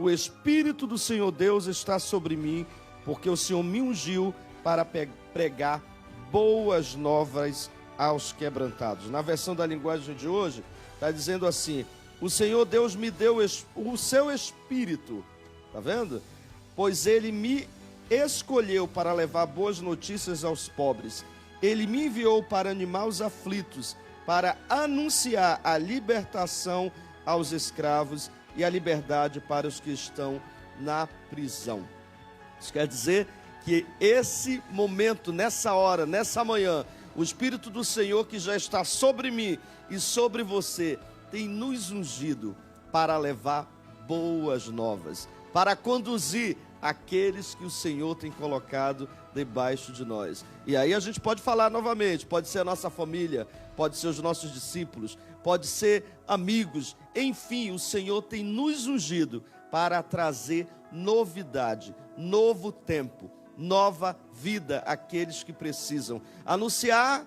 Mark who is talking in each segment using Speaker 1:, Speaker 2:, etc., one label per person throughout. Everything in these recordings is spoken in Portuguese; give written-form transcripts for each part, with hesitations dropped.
Speaker 1: o Espírito do Senhor Deus está sobre mim, porque o Senhor me ungiu para pregar boas novas aos quebrantados. Na versão da linguagem de hoje, está dizendo assim: o Senhor Deus me deu o seu Espírito, está vendo? Pois Ele me escolheu para levar boas notícias aos pobres. Ele me enviou para animar os aflitos, para anunciar a libertação aos escravos e a liberdade para os que estão na prisão. Isso quer dizer que esse momento, nessa hora, nessa manhã, o Espírito do Senhor que já está sobre mim e sobre você, tem nos ungido para levar boas novas, para conduzir aqueles que o Senhor tem colocado debaixo de nós. E aí a gente pode falar novamente, pode ser a nossa família, pode ser os nossos discípulos, pode ser amigos, enfim, o Senhor tem nos ungido para trazer novidade, novo tempo, nova vida àqueles que precisam. Anunciar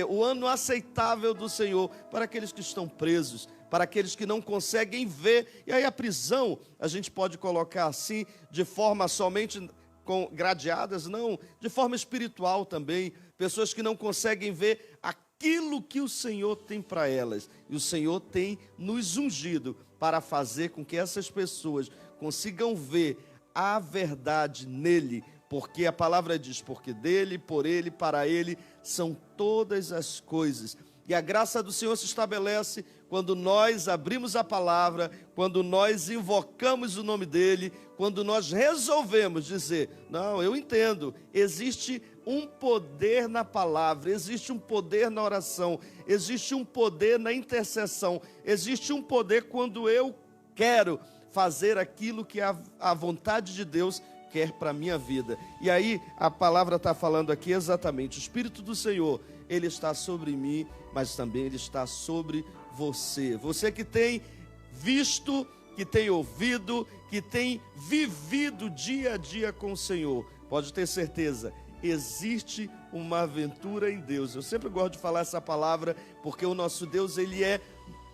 Speaker 1: o ano aceitável do Senhor para aqueles que estão presos, para aqueles que não conseguem ver. E aí a prisão, a gente pode colocar assim, de forma somente com gradeadas, não, de forma espiritual também. Pessoas que não conseguem ver aquilo que o Senhor tem para elas. E o Senhor tem nos ungido para fazer com que essas pessoas consigam ver a verdade nele, porque a palavra diz: porque dele, por ele, para ele são todas as coisas. E a graça do Senhor se estabelece quando nós abrimos a palavra, quando nós invocamos o nome dele, quando nós resolvemos dizer: não, eu entendo, existe um poder na palavra, existe um poder na oração, existe um poder na intercessão, existe um poder quando eu quero fazer aquilo que a vontade de Deus quer para a minha vida. E aí a palavra está falando aqui exatamente: o Espírito do Senhor, ele está sobre mim, mas também ele está sobre você. Você que tem visto, que tem ouvido, que tem vivido dia a dia com o Senhor, pode ter certeza, existe uma aventura em Deus. Eu sempre gosto de falar essa palavra, porque o nosso Deus, ele é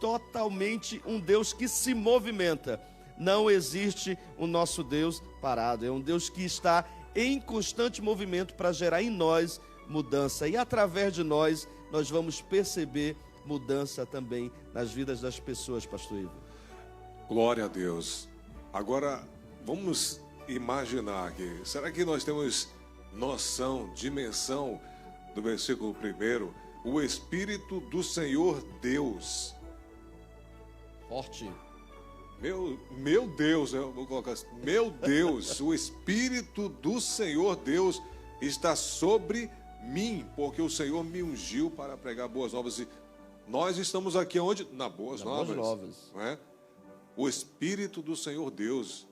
Speaker 1: totalmente um Deus que se movimenta. Não existe o nosso Deus parado, é um Deus que está em constante movimento para gerar em nós mudança. E através de nós, nós vamos perceber mudança também nas vidas das pessoas, pastor Ivo.
Speaker 2: Glória a Deus. Agora, vamos imaginar aqui, será que nós temos noção, dimensão do versículo 1? O Espírito do Senhor Deus.
Speaker 1: Forte.
Speaker 2: Meu Deus, eu vou colocar assim: meu Deus, o Espírito do Senhor Deus está sobre mim, porque o Senhor me ungiu para pregar boas novas. E nós estamos aqui onde? Na Boas Novas. Não é? O Espírito do Senhor Deus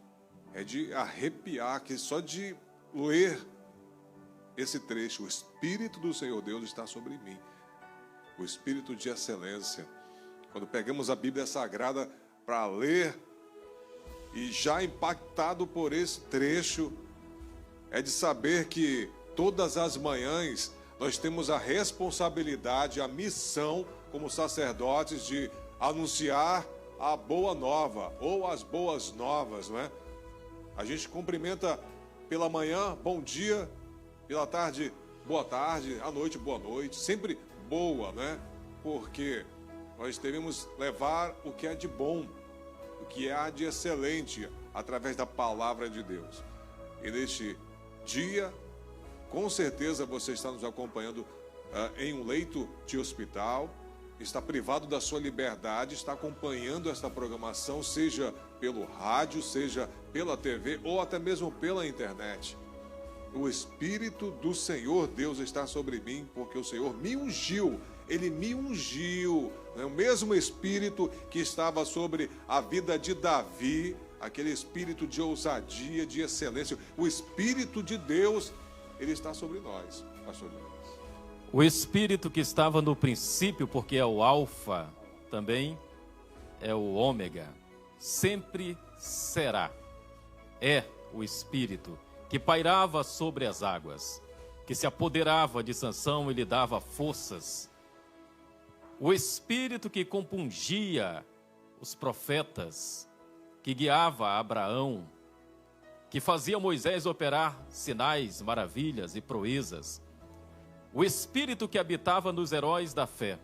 Speaker 2: é de arrepiar, que só de ler esse trecho: o Espírito do Senhor Deus está sobre mim. O Espírito de excelência. Quando pegamos a Bíblia Sagrada para ler, e já impactado por esse trecho, é de saber que todas as manhãs nós temos a responsabilidade, a missão como sacerdotes de anunciar a boa nova ou as boas novas, não é? A gente cumprimenta pela manhã, bom dia, pela tarde, boa tarde, à noite, boa noite, sempre boa, né? Porque nós devemos levar o que é de bom, o que há de excelente, através da palavra de Deus. E neste dia, com certeza você está nos acompanhando em um leito de hospital, está privado da sua liberdade, está acompanhando esta programação, seja pelo rádio, seja pela TV ou até mesmo pela internet. O Espírito do Senhor Deus está sobre mim, porque o Senhor me ungiu. Ele me ungiu, né? O mesmo Espírito que estava sobre a vida de Davi, aquele Espírito de ousadia, de excelência. O Espírito de Deus, ele está sobre nós, pastor Deus.
Speaker 3: O Espírito que estava no princípio, porque é o Alfa, também é o Ômega, sempre será. É o Espírito que pairava sobre as águas, que se apoderava de Sansão e lhe dava forças. O Espírito que compungia os profetas, que guiava Abraão, que fazia Moisés operar sinais, maravilhas e proezas, o Espírito que habitava nos heróis da fé,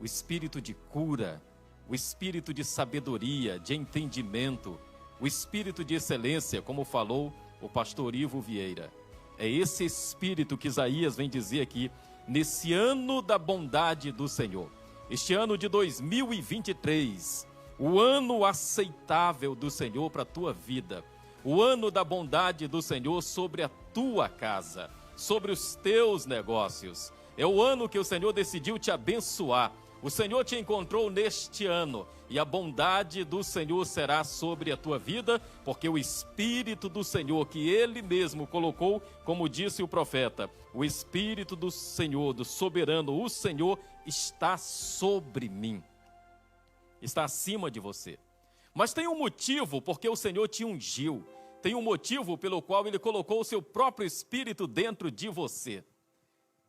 Speaker 3: o Espírito de cura, o Espírito de sabedoria, de entendimento, o Espírito de excelência, como falou o pastor Ivo Vieira. É esse Espírito que Isaías vem dizer aqui, nesse ano da bondade do Senhor. Este ano de 2023, o ano aceitável do Senhor para a tua vida, o ano da bondade do Senhor sobre a tua casa, sobre os teus negócios. É o ano que o Senhor decidiu te abençoar. O Senhor te encontrou neste ano e a bondade do Senhor será sobre a tua vida, porque o Espírito do Senhor, que Ele mesmo colocou, como disse o profeta, o Espírito do Senhor, do soberano, o Senhor está sobre mim, está acima de você. Mas tem um motivo porque o Senhor te ungiu, tem um motivo pelo qual Ele colocou o seu próprio Espírito dentro de você.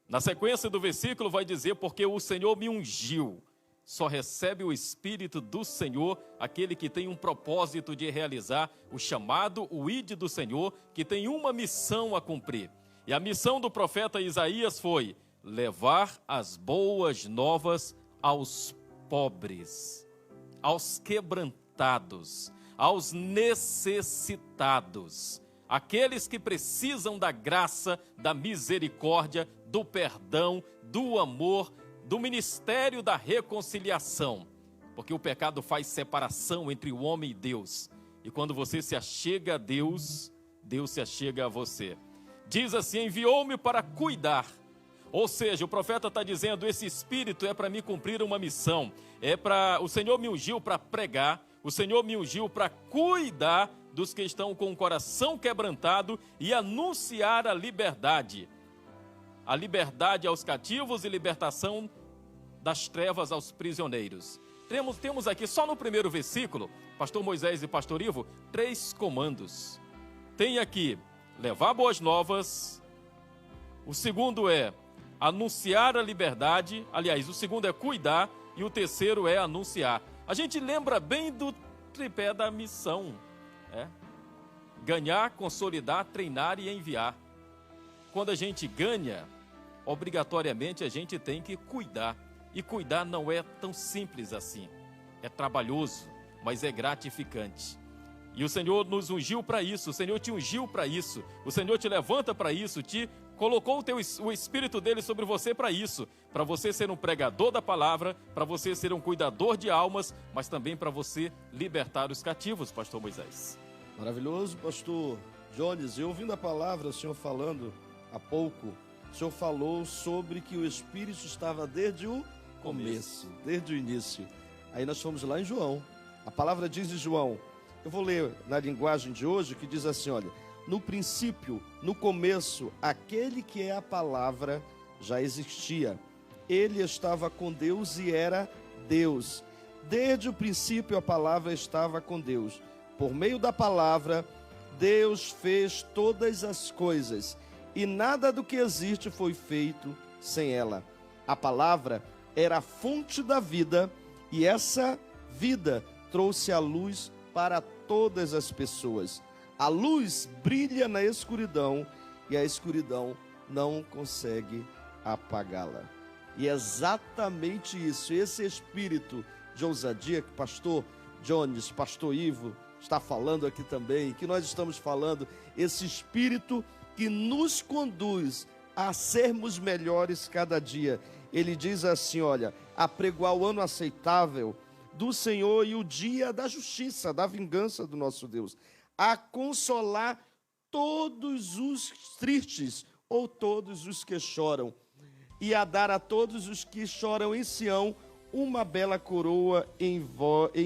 Speaker 3: Na sequência do versículo vai dizer, porque o Senhor me ungiu. Só recebe o Espírito do Senhor aquele que tem um propósito de realizar o chamado, o ide do Senhor, que tem uma missão a cumprir. E a missão do profeta Isaías foi levar as boas novas aos pobres, aos quebrantados, aos necessitados, aqueles que precisam da graça, da misericórdia, do perdão, do amor, do ministério da reconciliação. Porque o pecado faz separação entre o homem e Deus. E quando você se achega a Deus, Deus se achega a você. Diz assim, enviou-me para cuidar. Ou seja, o profeta está dizendo, esse Espírito é para me cumprir uma missão. O Senhor me ungiu para pregar, o Senhor me ungiu para cuidar dos que estão com o coração quebrantado e anunciar a liberdade aos cativos e libertação das trevas aos prisioneiros. Temos aqui, só no primeiro versículo, pastor Moisés e pastor Ivo, 3 comandos. Tem aqui, levar boas novas, o segundo é anunciar a liberdade, aliás, o segundo é cuidar e o terceiro é anunciar. A gente lembra bem do tripé da missão, ganhar, consolidar, treinar e enviar. Quando a gente ganha, obrigatoriamente a gente tem que cuidar. E cuidar não é tão simples assim. É trabalhoso, mas é gratificante. E o Senhor nos ungiu para isso, o Senhor te ungiu para isso, o Senhor te levanta para isso, te colocou o Espírito dele sobre você para isso, para você ser um pregador da palavra, para você ser um cuidador de almas, mas também para você libertar os cativos, pastor Moisés.
Speaker 1: Maravilhoso, pastor Jones. E ouvindo a palavra, o senhor falando há pouco, o senhor falou sobre que o Espírito estava desde o começo, desde o início. Aí nós fomos lá em João. A palavra diz em João, eu vou ler na linguagem de hoje, que diz assim, olha, no princípio, no começo, aquele que é a palavra já existia. Ele estava com Deus e era Deus. Desde o princípio a palavra estava com Deus. Por meio da palavra, Deus fez todas as coisas, e nada do que existe foi feito sem ela. A palavra era a fonte da vida, e essa vida trouxe a luz para todas as pessoas. A luz brilha na escuridão, e a escuridão não consegue apagá-la. E é exatamente isso, esse espírito de ousadia que pastor Jones, pastor Ivo está falando aqui também, que nós estamos falando, esse espírito que nos conduz a sermos melhores cada dia. Ele diz assim, olha, apregoar o ano aceitável do Senhor e o dia da justiça, da vingança do nosso Deus, a consolar todos os tristes ou todos os que choram, e a dar a todos os que choram em Sião uma bela coroa em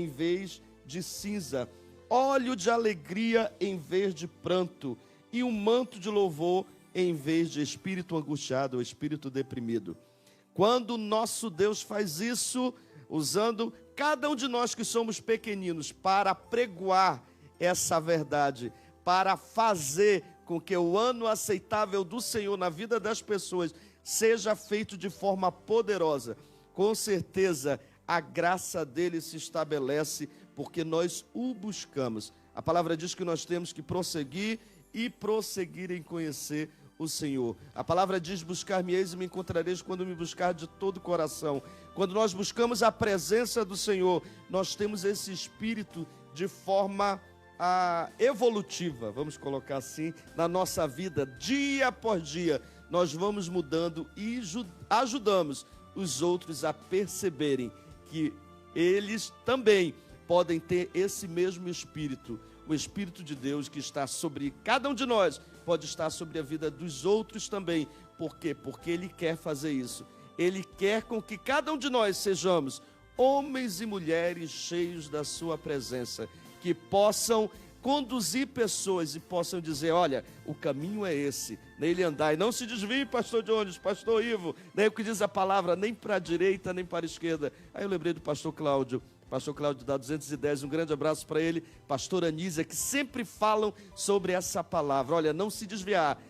Speaker 1: vez de cinza, óleo de alegria em vez de pranto, e um manto de louvor em vez de espírito angustiado ou espírito deprimido. Quando nosso Deus faz isso, usando cada um de nós que somos pequeninos para pregoar essa verdade, para fazer com que o ano aceitável do Senhor na vida das pessoas seja feito de forma poderosa, com certeza a graça dele se estabelece porque nós o buscamos. A palavra diz que nós temos que prosseguir e prosseguir em conhecer o Senhor. A palavra diz: buscar-me-eis e me encontrareis quando me buscar de todo o coração. Quando nós buscamos a presença do Senhor, nós temos esse espírito de forma evolutiva, vamos colocar assim, na nossa vida, dia após dia. Nós vamos mudando e ajudamos os outros a perceberem que eles também podem ter esse mesmo espírito. O Espírito de Deus que está sobre cada um de nós pode estar sobre a vida dos outros também. Por quê? Porque Ele quer fazer isso. Ele quer com que cada um de nós sejamos homens e mulheres cheios da sua presença, que possam conduzir pessoas e possam dizer: olha, o caminho é esse, nele andar. E não se desvie, pastor Jones, pastor Ivo, nem o que diz a palavra, nem para a direita, nem para a esquerda. Aí eu lembrei do pastor Cláudio da 210, um grande abraço para ele, pastor Anísia, que sempre falam sobre essa palavra. Olha, não se desviar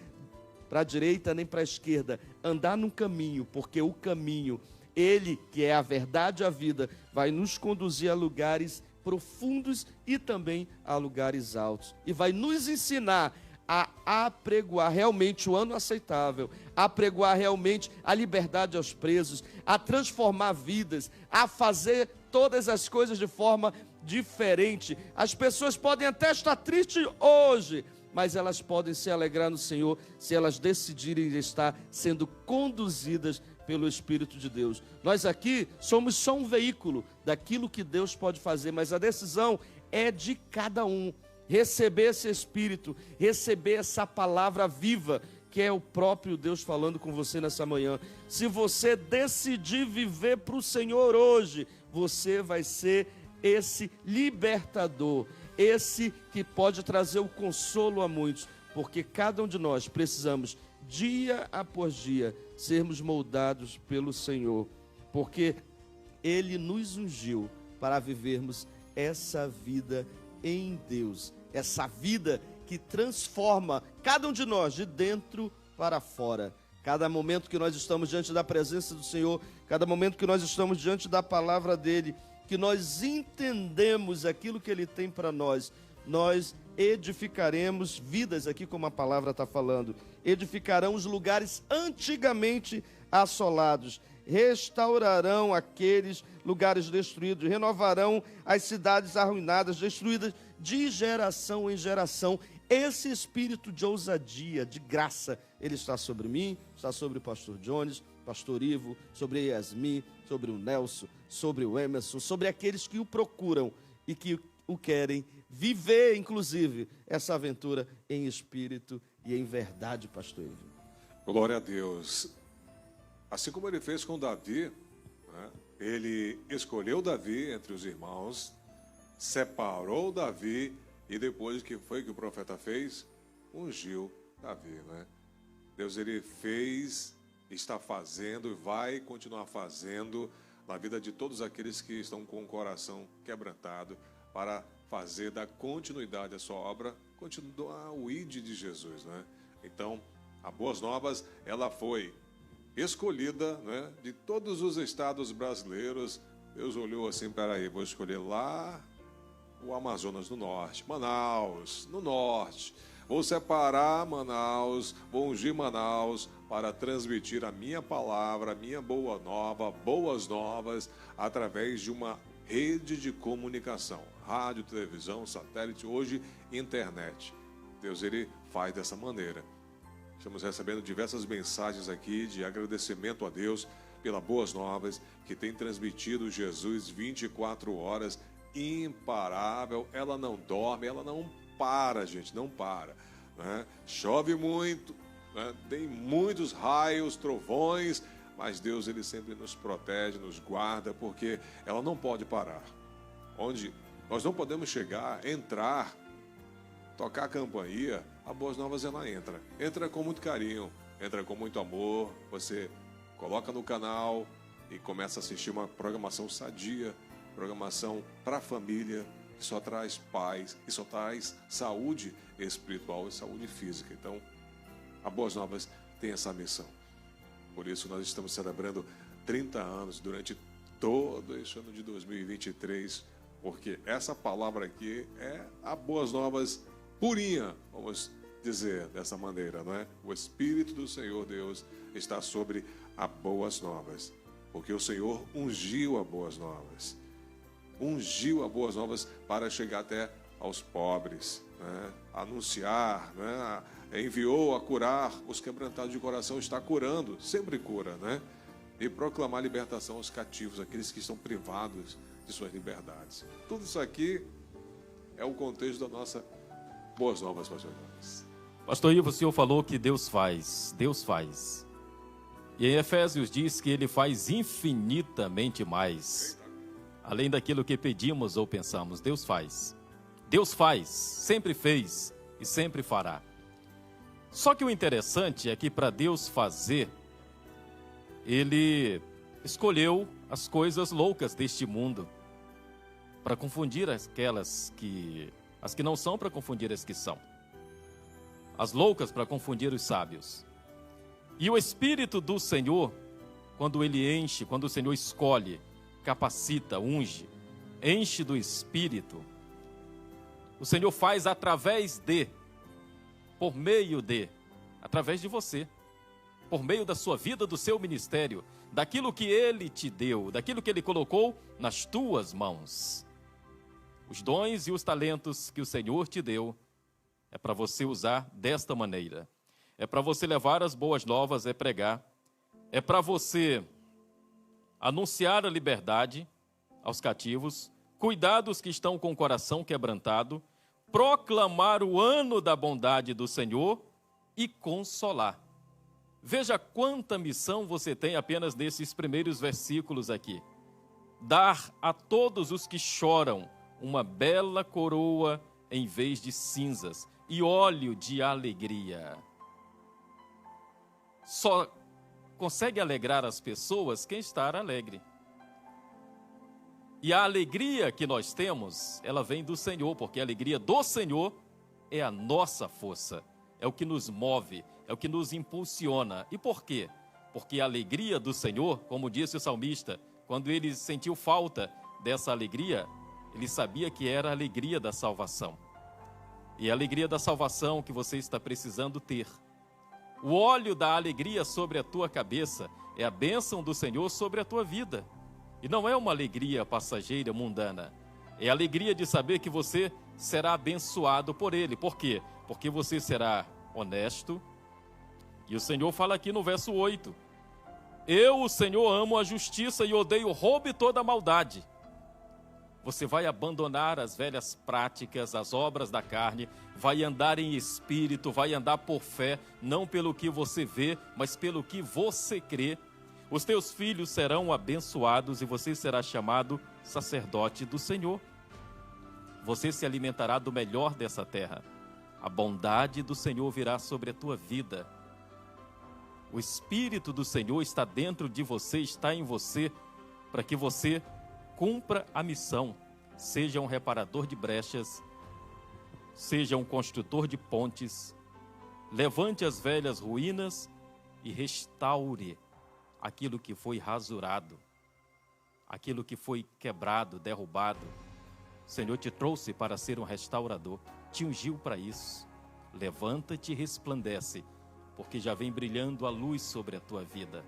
Speaker 1: para a direita nem para a esquerda, andar num caminho, porque o caminho, ele que é a verdade e a vida, vai nos conduzir a lugares profundos e também a lugares altos, e vai nos ensinar a apregoar realmente o ano aceitável, a apregoar realmente a liberdade aos presos, a transformar vidas, a fazer todas as coisas de forma diferente. As pessoas podem até estar tristes hoje, mas elas podem se alegrar no Senhor se elas decidirem estar sendo conduzidas pelo Espírito de Deus. Nós aqui somos só um veículo daquilo que Deus pode fazer, mas a decisão é de cada um. Receber esse Espírito, receber essa palavra viva, que é o próprio Deus falando com você nessa manhã. Se você decidir viver para o Senhor hoje, você vai ser esse libertador, esse que pode trazer o consolo a muitos, porque cada um de nós precisamos, dia após dia, sermos moldados pelo Senhor, porque Ele nos ungiu para vivermos essa vida em Deus, essa vida que transforma cada um de nós de dentro para fora. Cada momento que nós estamos diante da presença do Senhor, cada momento que nós estamos diante da palavra dEle, que nós entendemos aquilo que Ele tem para nós, nós edificaremos vidas, aqui como a palavra está falando, edificarão os lugares antigamente assolados, restaurarão aqueles lugares destruídos, renovarão as cidades arruinadas, destruídas de geração em geração. Esse espírito de ousadia, de graça, ele está sobre mim, está sobre o pastor Jones, pastor Ivo, sobre a Yasmin, sobre o Nelson, sobre o Emerson, sobre aqueles que o procuram e que o querem viver, inclusive, essa aventura em espírito e em verdade, pastor Ivo.
Speaker 2: Glória a Deus. Assim como ele fez com Davi, né? Ele escolheu Davi entre os irmãos, separou Davi e depois, que foi que o profeta fez? Ungiu Davi, né? Deus, ele fez, está fazendo e vai continuar fazendo na vida de todos aqueles que estão com o coração quebrantado para fazer da continuidade à sua obra, continuar o ID de Jesus, né? Então, a Boas Novas, ela foi escolhida, né, de todos os estados brasileiros. Deus olhou assim: peraí, vou escolher lá o Amazonas no norte, Manaus no norte, vou separar Manaus, vou ungir Manaus para transmitir a minha palavra, a minha boa nova, boas novas, através de uma rede de comunicação, rádio, televisão, satélite, hoje internet. Deus, ele faz dessa maneira. Estamos recebendo diversas mensagens aqui de agradecimento a Deus pela Boas Novas, que tem transmitido Jesus 24 horas, imparável. Ela não dorme, ela não para, gente, não para, né? Chove muito, né? Tem muitos raios, trovões, mas Deus, ele sempre nos protege, nos guarda, porque ela não pode parar. Onde nós não podemos chegar, entrar, tocar a campainha, a Boas Novas, ela entra. Entra com muito carinho, entra com muito amor. Você coloca no canal e começa a assistir uma programação sadia, programação para a família, que só traz paz, que só traz saúde espiritual e saúde física. Então, a Boas Novas tem essa missão. Por isso, nós estamos celebrando 30 anos durante todo esse ano de 2023. Porque essa palavra aqui é a boas novas purinha, vamos dizer dessa maneira, não é? O Espírito do Senhor Deus está sobre a boas novas, porque o Senhor ungiu a boas novas. Ungiu a boas novas para chegar até aos pobres, né? Anunciar, né? Enviou a curar os quebrantados de coração, está curando, sempre cura, né? E proclamar libertação aos cativos, aqueles que estão privados de suas liberdades. Tudo isso aqui é o contexto da nossa boas novas, pastor Jonas.
Speaker 3: Pastor Ivo, o senhor falou que Deus faz. E em Efésios diz que Ele faz infinitamente mais, além daquilo que pedimos ou pensamos. Deus faz. Deus faz, sempre fez e sempre fará. Só que o interessante é que para Deus fazer, Ele escolheu as coisas loucas deste mundo para confundir as que não são, para confundir as que são. As loucas para confundir os sábios. E o Espírito do Senhor, quando Ele enche, quando o Senhor escolhe, capacita, unge, enche do Espírito, o Senhor faz através de, por meio de, através de você, por meio da sua vida, do seu ministério, daquilo que Ele te deu, daquilo que Ele colocou nas tuas mãos. Os dons e os talentos que o Senhor te deu é para você usar desta maneira. É para você levar as boas novas, é pregar. É para você anunciar a liberdade aos cativos, cuidar dos que estão com o coração quebrantado, proclamar o ano da bondade do Senhor e consolar. Veja quanta missão você tem apenas nesses primeiros versículos aqui. Dar a todos os que choram uma bela coroa em vez de cinzas e óleo de alegria. Só consegue alegrar as pessoas quem está alegre. E a alegria que nós temos, ela vem do Senhor, porque a alegria do Senhor é a nossa força, é o que nos move, é o que nos impulsiona. E por quê? Porque a alegria do Senhor, como disse o salmista, quando ele sentiu falta dessa alegria, ele sabia que era a alegria da salvação. E a alegria da salvação que você está precisando ter. O óleo da alegria sobre a tua cabeça é a bênção do Senhor sobre a tua vida. E não é uma alegria passageira, mundana. É a alegria de saber que você será abençoado por Ele. Por quê? Porque você será honesto. E o Senhor fala aqui no verso 8. Eu, o Senhor, amo a justiça e odeio o roubo e toda a maldade. Você vai abandonar as velhas práticas, as obras da carne, vai andar em espírito, vai andar por fé, não pelo que você vê, mas pelo que você crê. Os teus filhos serão abençoados e você será chamado sacerdote do Senhor. Você se alimentará do melhor dessa terra. A bondade do Senhor virá sobre a tua vida. O Espírito do Senhor está dentro de você, está em você, para que você cumpra a missão. Seja um reparador de brechas, seja um construtor de pontes, levante as velhas ruínas e restaure aquilo que foi rasurado, aquilo que foi quebrado, derrubado. O Senhor te trouxe para ser um restaurador, te ungiu para isso. Levanta-te e resplandece, porque já vem brilhando a luz sobre a tua vida.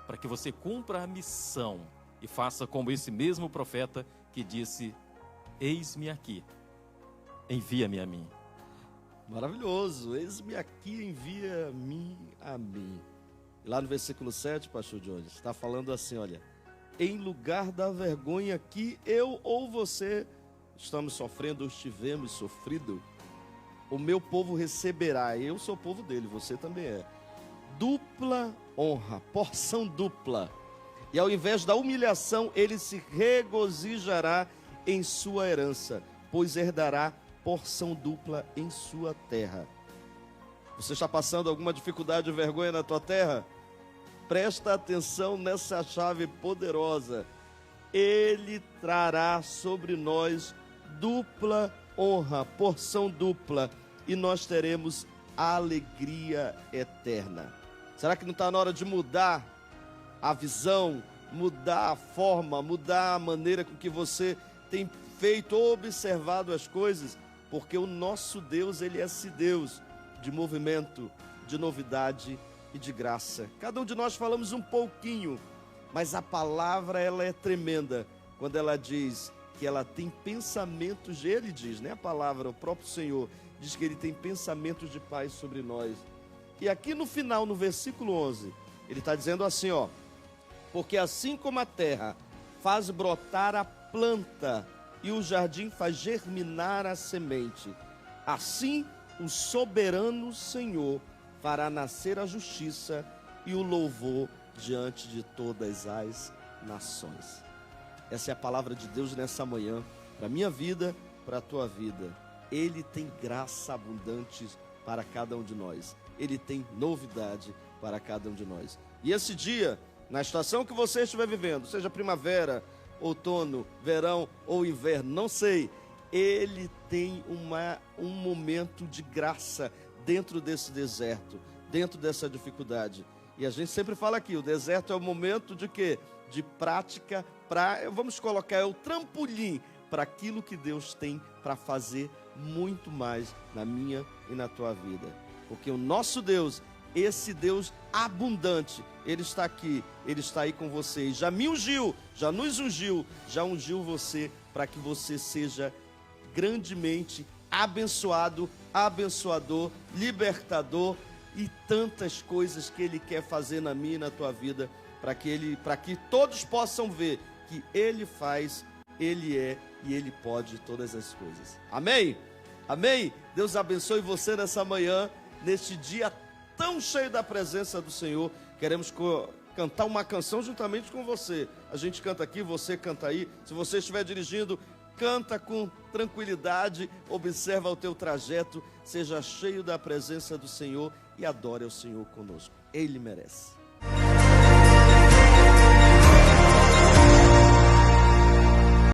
Speaker 3: Para que você cumpra a missão e faça como esse mesmo profeta que disse: eis-me aqui, envia-me a mim.
Speaker 1: Maravilhoso, eis-me aqui, envia-me a mim. Lá no versículo 7, pastor Jones, está falando assim, olha: em lugar da vergonha que eu ou você estamos sofrendo ou estivemos sofrido, o meu povo receberá, eu sou o povo dele, você também é, dupla honra, porção dupla. E ao invés da humilhação, ele se regozijará em sua herança, pois herdará porção dupla em sua terra. Você está passando alguma dificuldade ou vergonha na tua terra? Presta atenção nessa chave poderosa. Ele trará sobre nós dupla honra, porção dupla, e nós teremos alegria eterna. Será que não está na hora de mudar a visão, mudar a forma, mudar a maneira com que você tem feito ou observado as coisas, porque o nosso Deus, ele é esse Deus de movimento, de novidade e de graça. Cada um de nós falamos um pouquinho, mas a palavra, ela é tremenda quando ela diz que ela tem pensamentos, ele diz, né? A palavra, o próprio Senhor diz que ele tem pensamentos de paz sobre nós. E aqui no final, no versículo 11, ele está dizendo assim, ó: porque assim como a terra faz brotar a planta e o jardim faz germinar a semente, assim o soberano Senhor fará nascer a justiça e o louvor diante de todas as nações. Essa é a palavra de Deus nessa manhã, para a minha vida, para a tua vida. Ele tem graça abundante para cada um de nós. Ele tem novidade para cada um de nós. E esse dia, na estação que você estiver vivendo, seja primavera, outono, verão ou inverno, não sei, ele tem um momento de graça dentro desse deserto, dentro dessa dificuldade. E a gente sempre fala aqui, o deserto é o momento de quê? De prática, vamos colocar, é o trampolim para aquilo que Deus tem para fazer muito mais na minha e na tua vida. Porque o nosso Deus, esse Deus abundante, ele está aqui, ele está aí com você. E já me ungiu, já nos ungiu, já ungiu você para que você seja grandemente abençoado, abençoador, libertador e tantas coisas que ele quer fazer na minha e na tua vida, para que todos possam ver que ele faz, ele é e ele pode todas as coisas. Amém? Amém? Deus abençoe você nessa manhã, neste dia tão cheio da presença do Senhor. Queremos cantar uma canção juntamente com você. A gente canta aqui, você canta aí. Se você estiver dirigindo, canta com tranquilidade, observa o teu trajeto, seja cheio da presença do Senhor e adore ao Senhor conosco. Ele merece.